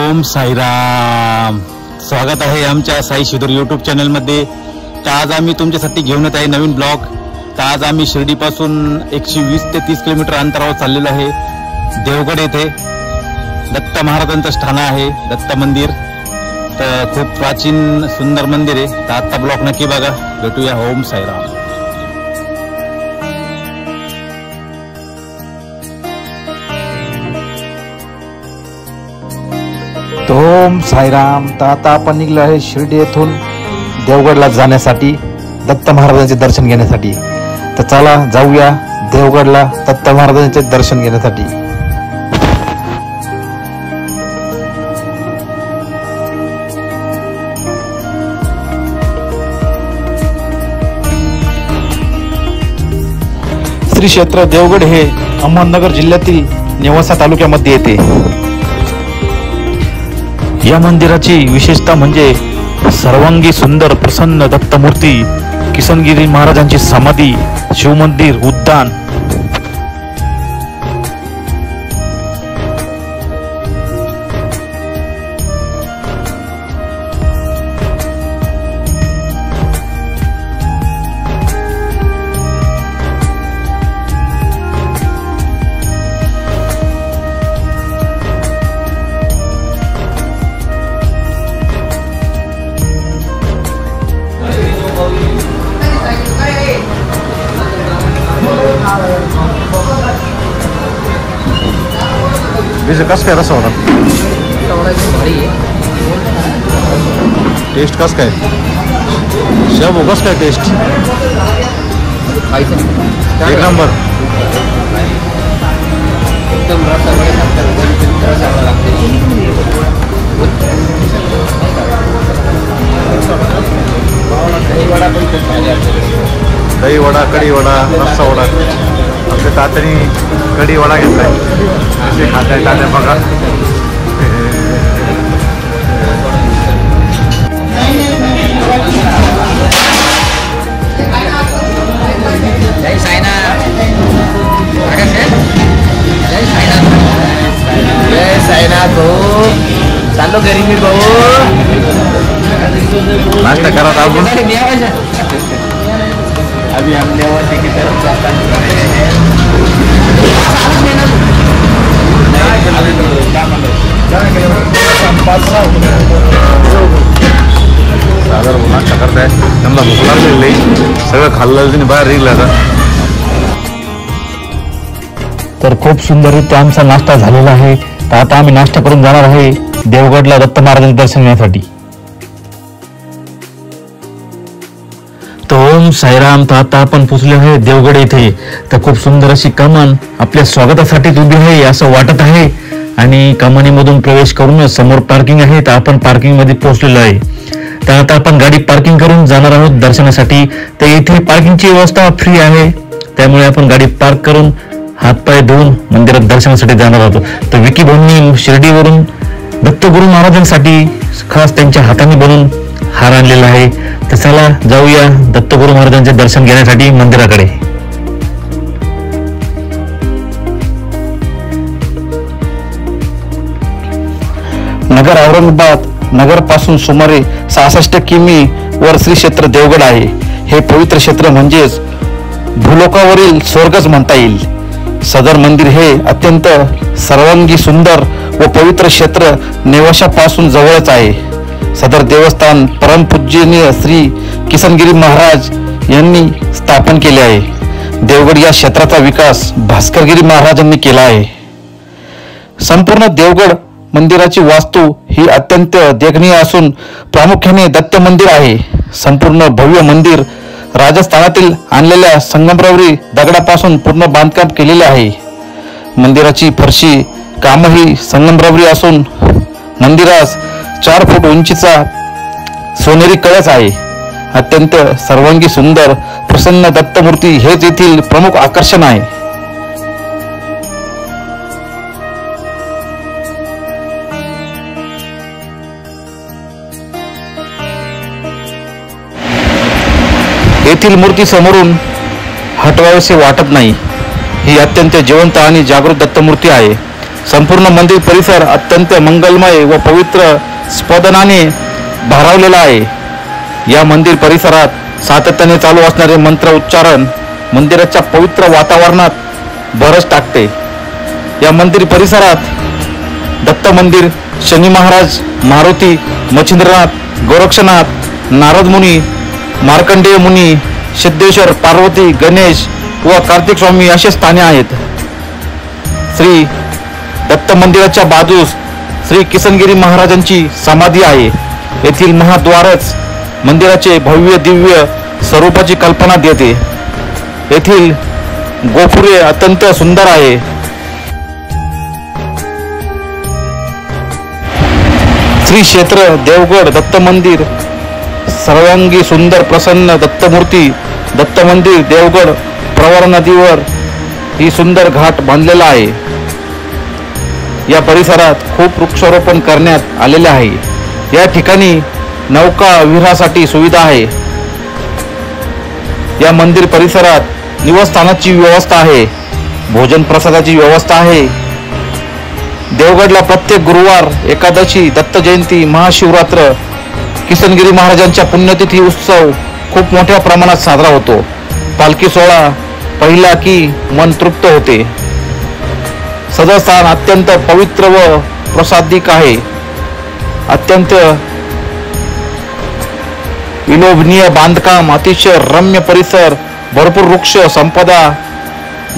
ओम साईराम. स्वागत आहे आमच्या साई शिदूर यूट्यूब चॅनलमध्ये. तर आज आम्ही तुमच्यासाठी घेऊन येत आहे नवीन ब्लॉग. तर आज आम्ही शिर्डीपासून 120 ते 30 किलोमीटर अंतरावर चाललेलो आहे. देवगड येथे दत्त महाराजांचं स्थान आहे, दत्त मंदिर. तर खूप प्राचीन सुंदर मंदिर आहे. तर आजचा ब्लॉग नक्की बघा. भेटूया. ओम साईराम. ओम साईराम. तर आता आपण निघलो आहे शिर्डी येथून देवगडला जाण्यासाठी, दत्त महाराजांचे दर्शन घेण्यासाठी. तर चला जाऊया देवगडला दत्त महाराजांचे दर्शन घेण्यासाठी. श्री क्षेत्र देवगड हे अहमदनगर जिल्ह्यातील नेवासा तालुक्यामध्ये येते. या मंदिराची विशेषता म्हणजे सर्वांगी सुंदर प्रसन्न दत्तमूर्ती, किसनगिरी महाराजांची समाधी, शिवमंदिर, उद्यान. कस काय रसा होता? टेस्ट कस काय? शाबू कस काय टेस्ट? एक नंबर. दही वडा, कढी वडा, रस्सा वडा. आमच्या तात्याने कढी वडा घेतलाय. असे खाताय तात्या बघा. जय साईनाथ. जय साईनाथ भाऊ. चाललो घरी मी भाऊ. नाश्ता करा अजून. अभी हम नेवासे की तरफ जाता सागर नाश्ता करताय. त्यांना भूक लागलेली, सगळं खाल्लं तिने बाहेर निघलं. तर खूप सुंदररित्या आमचा नाश्ता झालेला आहे. तर आता आम्ही नाश्ता करून जाणार आहे देवगडला दत्त महाराजांचे दर्शन घेण्यासाठी. तर ओम साईराम. तर आता आपण पोचले आहे देवगड येथे. तर खूप सुंदर अशी कमान आपल्या स्वागतासाठी उभी आहे असं वाटत आहे. आणि कमानीमधून प्रवेश करूनच समोर पार्किंग आहे. तर आपण पार्किंग मध्ये पोहोचलेलो आहे. तर आता आपण गाडी पार्किंग करून जाणार आहोत दर्शनासाठी. तर इथे पार्किंगची व्यवस्था फ्री आहे. त्यामुळे आपण गाडी पार्क करून हातपाय धुवून मंदिरात दर्शनासाठी जाणार आहोत. तर विकी भाऊंनी शिर्डीवरून दत्तगुरू महाराजांसाठी खास त्यांच्या हाताने बनवून हार आणलेला आहे. तर चला जाऊया दत्तगुरू महाराजांचे दर्शन घेण्यासाठी मंदिराकडे. नगर औरंगाबाद नगर पासून सुमारे 66 किमी वर श्री क्षेत्र देवगड आहे. हे पवित्र क्षेत्र म्हणजेच भूलोकावरील स्वर्गच म्हणता येईल. सदर मंदिर हे अत्यंत सर्वांगी सुंदर व पवित्र क्षेत्र नेवाशापासून जवळच आहे. सदर देवस्थान परमपूज्यनीय श्री किसनगिरी महाराज यांनी स्थापन केले आहे. देवगड या क्षेत्राचा विकास भास्करगिरी महाराजांनी केला आहे. संपूर्ण देवगड मंदिराची वास्तू ही अत्यंत देखणीय असून प्रामुख्याने दत्त मंदिर आहे. संपूर्ण भव्य मंदिर राजस्थानातील आणलेल्या संगमरवरी दगडापासून पूर्ण बांधकाम केलेले आहे. मंदिराची फरशी कामही संगमरवरी असून मंदिरास 4 फूट उंचीचा सोनेरी कळस आहे. अत्यंत सर्वांगी सुंदर प्रसन्न दत्तमूर्ती हेच येथील प्रमुख आकर्षण आहे. येथील मूर्ती समोरून हटवावीसे वाटत नाही. ही अत्यंत जिवंत आणि जागृत दत्तमूर्ती आहे. संपूर्ण मंदिर परिसर अत्यंत मंगलमय व पवित्र स्पंदनाने भारावलेला आहे. या मंदिर परिसरात सातत्याने चालू असणारे मंत्र उच्चारण मंदिराच्या पवित्र वातावरणात भरच टाकते. या मंदिर परिसरात दत्त मंदिर, शनी महाराज, मारुती, मच्छिंद्रनाथ, गोरक्षनाथ, नारद मुनी, मार्कंडेय मुनी, सिद्धेश्वर, पार्वती, गणेश व कार्तिक स्वामी असे स्थाने आहेत. श्री दत्त मंदिराच्या बाजूस श्री किसनगिरी महाराजांची समाधी आहे. येथील महाद्वारच मंदिराचे भव्य दिव्य स्वरूपाची कल्पना देते. येथील गोपुरे अत्यंत सुंदर आहे. श्री क्षेत्र देवगड दत्त मंदिर सर्वांगी सुंदर प्रसन्न दत्तमूर्ती. दत्त मंदिर देवगड प्रवरा नदीवर ही सुंदर घाट बांधलेला आहे. या परिसरात खूप वृक्षारोपण करण्यात आलेले आहे. या ठिकाणी नौका विहारासाठी सुविधा आहे. या मंदिर परिसरात निवासस्थानाची व्यवस्था आहे. भोजन प्रसादाची व्यवस्था आहे. देवगडला प्रत्येक गुरुवार, एकादशी, दत्त जयंती, महाशिवरात्र, किसनगिरी महाराजांच्या पुण्यतिथी उत्सव खूप मोठ्या प्रमाणात साजरा होतो. पालखी सोहळा पाहिला की मन तृप्त होते. सदर स्थान अत्यंत पवित्र व प्रसादिक आहे. अत्यंत विलोभनीय बांधकाम, अतिशय रम्य परिसर, भरपूर वृक्ष संपदा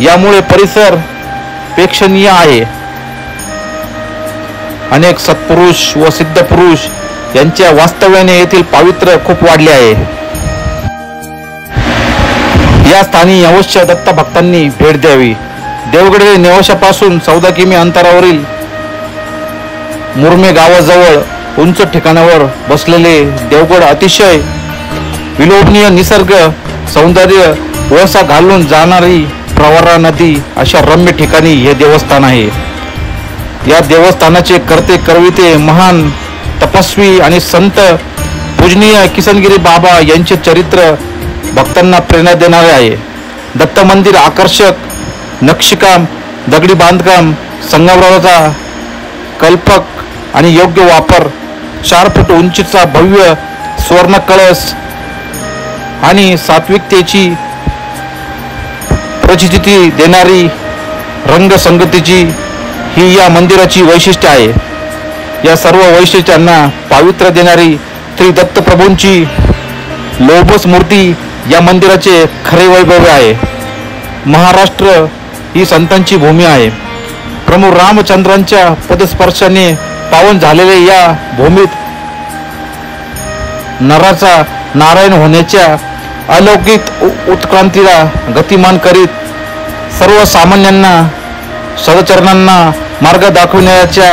यामुळे परिसर प्रेक्षणीय आहे. अनेक सत्पुरुष व सिद्ध पुरुष यांच्या वास्तव्याने येथील पावित्र्य खूप वाढले आहे. या स्थानी अवश्य दत्त भक्तांनी भेट द्यावी. देवगड हे नेवाशापासून 14 किमी अंतरावरील मुरमे गावाजवळ उंच ठिकाणावर बसलेले देवगड अतिशय विलोभनीय निसर्ग सौंदर्य वळसा घालून जाणारी प्रवरा नदी अशा रम्य ठिकाणी हे देवस्थान आहे. या देवस्थानाचे करते करविते महान तपस्वी आणि संत पूजनीय किसनगिरी बाबा यांचे चरित्र भक्तांना प्रेरणा देणारे आहे. दत्त मंदिर आकर्षक नक्षीकाम, दगडी बांधकाम, संगमरवराचा कल्पक आणि योग्य वापर, 4 फूट उंचीचा भव्य स्वर्ण कळस आणि सात्विकतेची प्रचिती देणारी रंगसंगतीची ही या मंदिराची वैशिष्ट्य आहे. या सर्व वैशिष्ट्यांना पावित्र्य देणारी श्री दत्तप्रभूंची लोभस मूर्ती या मंदिराचे खरे वैभव आहे. महाराष्ट्र ही संतांची भूमी आहे. प्रभू रामचंद्रांच्या पदस्पर्शाने पावन झालेले या भूमीत नराचा नारायण होण्याच्या अलौकिक उत्क्रांतीला गतिमान करीत सर्वसामान्यांना सदचरणांना मार्ग दाखवण्याच्या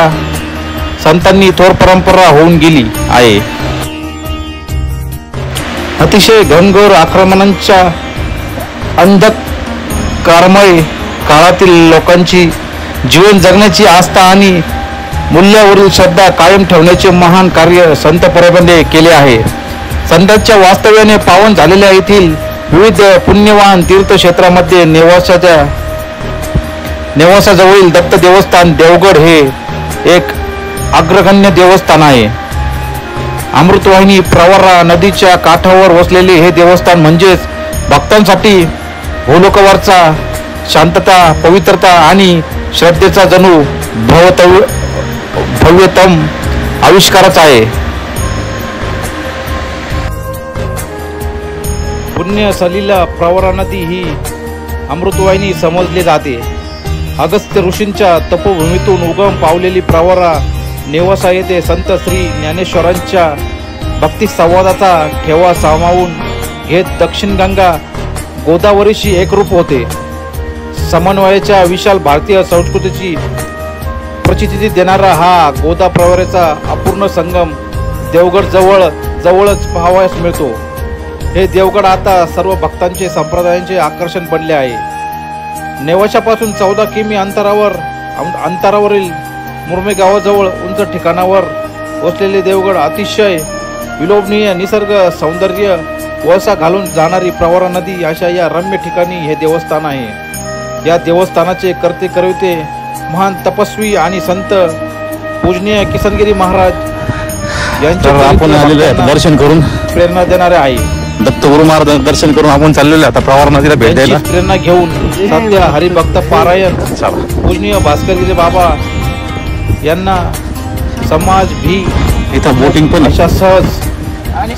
संतांनी थोर परंपरा होऊन गेली आहे. अतिशय घनघोर आक्रमणांच्या अंधकारमय काळातील लोकांची जीवन जगण्याची आस्था आणि मूल्यावरील श्रद्धा कायम ठेवण्याचे महान कार्य संत परंपरेने केले आहे. संतांच्या वास्तव्याने पावन झालेल्या येथील विविध पुण्यवान तीर्थक्षेत्रामध्ये नेवासाजवळील दत्त देवस्थान देवगड हे एक अग्रगण्य देवस्थान आहे. अमृतवाहिनी प्रवरा नदीच्या काठावर वसलेले हे देवस्थान म्हणजेच भक्तांसाठी भूलोकावरचा शांतता, पवित्रता आणि श्रद्धेचा जणू भव्यतम आविष्कारच आहे. पुण्य सलीला प्रवरा नदी ही अमृतवाहिनी समजली जाते. अगस्त्य ऋषींच्या तपोभूमीतून उगम पावलेली प्रवरा नेवासा येथे संत श्री ज्ञानेश्वरांच्या भक्ती संवादाचा ठेवा सामावून घेत दक्षिण गंगा गोदावरीशी एकरूप होते. समन्वयाच्या विशाल भारतीय संस्कृतीची प्रचिती देणारा हा गोदा प्रवरेचा अपूर्ण संगम देवगड जवळच पाहावयास मिळतो. हे देवगड आता सर्व भक्तांचे संप्रदायांचे आकर्षण बनले आहे. नेवाशापासून 14 किमी अंतरावरील मुरमे गावाजवळ उंच ठिकाणावर वसलेले देवगड अतिशय विलोभनीय निसर्ग सौंदर्य वळसा घालून जाणारी प्रवरा नदी अशा या रम्य ठिकाणी हे देवस्थान आहे. या देवस्थानाचे करते करविते महान तपस्वी आणि संत पूजनीय किसनगिरी महाराज यांचे आपण आलेलो आहे दर्शन करून, प्रेरणा देणारे आहे. दत्तगुरु महाराज दर्शन करून आपण चाललेलो आहे आता प्रवार नदीला भेट द्यायला. प्रेरणा घेऊन सध्या हरिभक्त पारायण पूजनीय भास्करगिरी बाबा यांना समाज भी इथं बोटिंग पण अशा सहज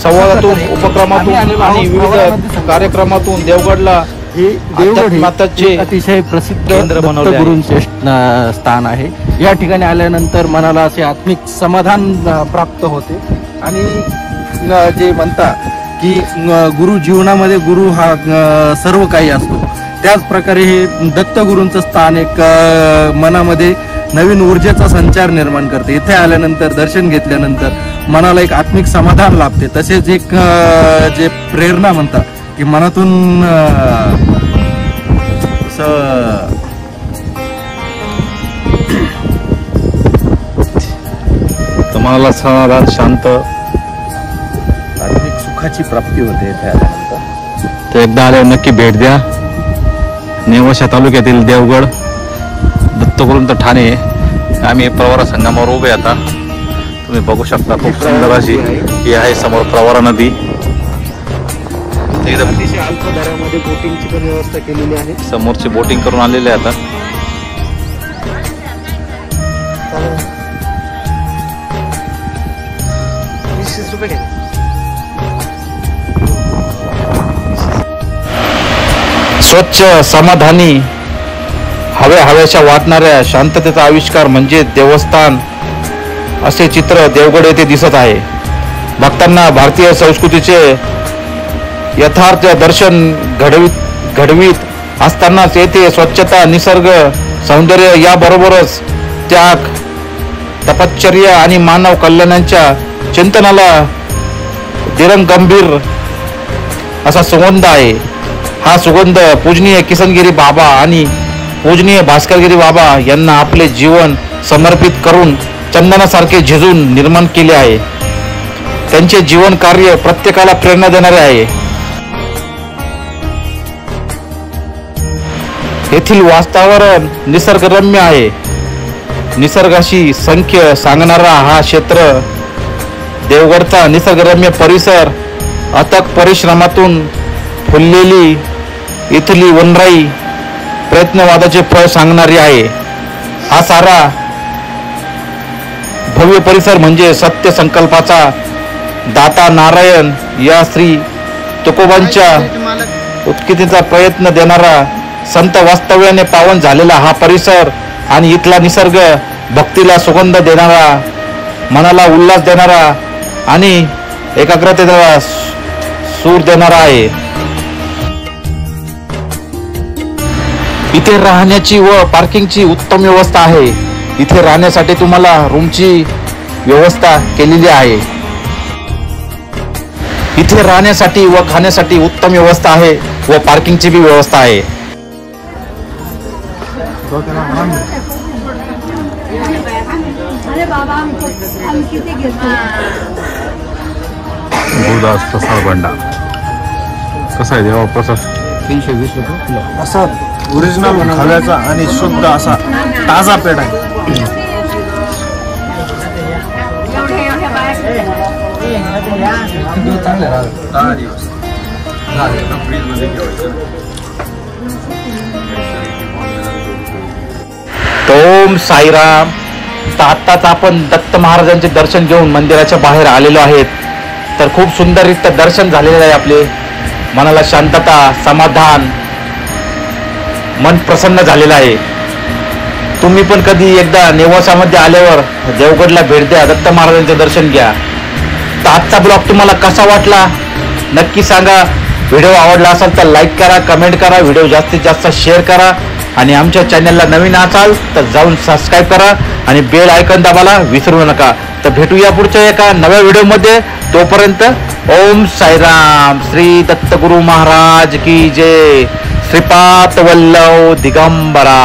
संवादातून, उपक्रमातून आणि विविध कार्यक्रमातून देवगडला माताचे अतिशय प्रसिद्ध केंद्र बनवले गुरूंचे स्थान आहे. या ठिकाणी आल्यानंतर मनाला असे आत्मिक समाधान प्राप्त होते आणि जे म्हणतात की गुरु जीवनामध्ये गुरु हा सर्व काही असतो, त्याच प्रकारे हे दत्तगुरूंचं स्थान एक मनामध्ये नवीन ऊर्जेचा संचार निर्माण करते. इथे आल्यानंतर दर्शन घेतल्यानंतर मनाला एक आत्मिक समाधान लाभते. तसेच एक जे प्रेरणा म्हणतात की मनातून मनाला समाधान, शांत, आत्मिक सुखाची प्राप्ती होते इथे आल्यानंतर. तर एकदा आल्यावर नक्की भेट द्या. नेवासा तालुक्यातील देवगड दत्तगुरूंचं ठाणे. आम्ही प्रवरा संगमावर उभे आता. तुम्ही बघू शकता खूप सुंदर अशी ही आहे समोर प्रवरा नदी. एकदम अतिशय अल्प दरामध्ये बोटिंगची पण व्यवस्था केलेली आहे. समोरची बोटिंग करून आलेले आता. स्वच्छ, समाधानी, हव्याशा वाटणाऱ्या शांततेचा आविष्कार म्हणजे देवस्थान असे चित्र देवगड येथे दिसत आहे. भक्तांना भारतीय संस्कृतीचे यथार्थ दर्शन घडवीत असतानाच येथे स्वच्छता, निसर्ग सौंदर्य याबरोबरच त्याग, तपश्चर्या आणि मानव कल्याणाच्या चिंतनाला दिरंगंभीर असा सुगंध आहे. हा सुगंध पूजनीय किसनगिरी बाबा आणि पूजनीय भास्करगिरी बाबा यांना आपले जीवन समर्पित करून चंदनासारखे झिजून निर्माण केले आहे. त्यांचे जीवन कार्य प्रत्येकाला प्रेरणा देणारे आहे. येथील वातावरण निसर्गरम्य आहे. निसर्गाशी संख्य सांगणारा हा क्षेत्र देवगडचा निसर्गरम्य परिसर अथक परिश्रमातून फुललेली इथली वनराई प्रयत्नवादाचे फळ सांगणारी आहे. हा सारा भव्य परिसर म्हणजे सत्य संकल्पाचा दाता नारायण या श्री तुकोबांच्या उत्क्रांतीचा प्रयत्न देणारा संत वास्तव्याने पावन झालेला हा परिसर आणि इथला निसर्ग भक्तीला सुगंध देणारा, मनाला उल्हास देणारा आणि एकाग्रतेला सूर देणारा आहे. इथे राहण्याची व पार्किंगची उत्तम व्यवस्था आहे. इथे राहण्यासाठी तुम्हाला रूमची व्यवस्था केलेली आहे. इथे राहण्यासाठी व खाण्यासाठी उत्तम व्यवस्था आहे व पार्किंगची बी व्यवस्था आहे. गुरुदास प्रसाद बंडा कसा आहे देवा प्रसाद? 320 रुपये किलो. असा ओरिजिनल खव्याचा आणि शुद्ध असा ताजा पेढा आहे. ओम साईराम. तर आत्ताच आपण दत्त महाराजांचे दर्शन घेऊन मंदिराच्या बाहेर आलेलो आहेत. तर खूप सुंदररित्या दर्शन झालेले आहे. आपले मनाला शांतता, समाधान, मन प्रसन्न झालेलं आहे. तुम्ही पण कधी एकदा नेवासामध्ये आल्यावर देवगडला भेट द्या, दत्त महाराजांचे दर्शन घ्या. तर आजचा ब्लॉग तुम्हाला कसा वाटला नक्की सांगा. व्हिडिओ आवडला असेल तर लाईक करा, कमेंट करा, व्हिडिओ जास्तीत जास्त शेअर करा आणि आमच्या चॅनलला नवीन असाल तर जाऊन सबस्क्राईब करा आणि बेल आयकॉन दाबायला विसरू नका. तर भेटूया पुढच्या एका नव्या व्हिडिओमध्ये. तोपर्यंत ओम साईराम. श्री दत्तगुरु महाराज की जय. श्रीपाद वल्लभ दिगंबरा.